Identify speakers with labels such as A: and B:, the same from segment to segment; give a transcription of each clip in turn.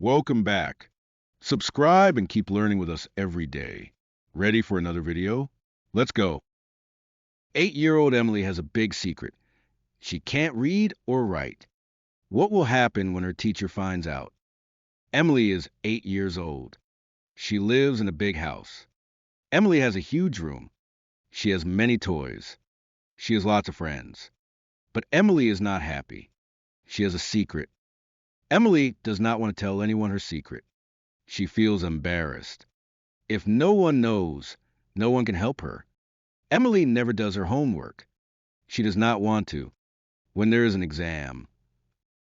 A: Welcome back. Subscribe and keep learning with us every day. Ready for another video? Let's go. 8-year-old Emily has a big secret. She can't read or write. What will happen when her teacher finds out? Emily is 8 years old. She lives in a big house. Emily has a huge room. She has many toys. She has lots of friends. But Emily is not happy. She has a secret. Emily does not want to tell anyone her secret. She feels embarrassed. If no one knows, no one can help her. Emily never does her homework. She does not want to. When there is an exam,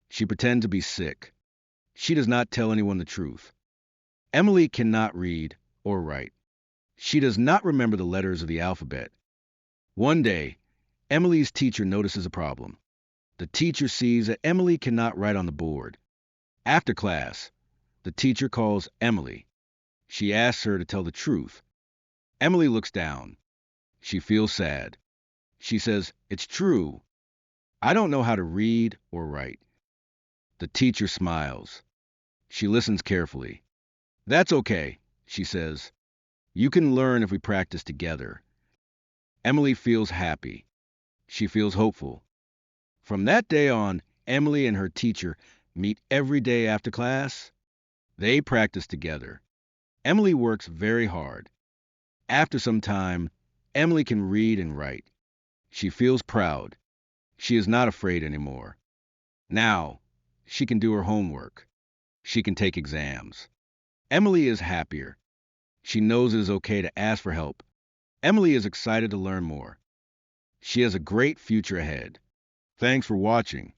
A: she pretends to be sick. She does not tell anyone the truth. Emily cannot read or write. She does not remember the letters of the alphabet. One day, Emily's teacher notices a problem. The teacher sees that Emily cannot write on the board. After class, the teacher calls Emily. She asks her to tell the truth. Emily looks down. She feels sad. She says, "It's true. I don't know how to read or write." The teacher smiles. She listens carefully. "That's okay," she says. "You can learn if we practice together." Emily feels happy. She feels hopeful. From that day on, Emily and her teacher meet every day after class. They practice together. Emily works very hard. After some time, Emily can read and write. She feels proud. She is not afraid anymore. Now, she can do her homework. She can take exams. Emily is happier. She knows it is okay to ask for help. Emily is excited to learn more. She has a great future ahead. Thanks for watching.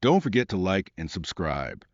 A: Don't forget to like and subscribe.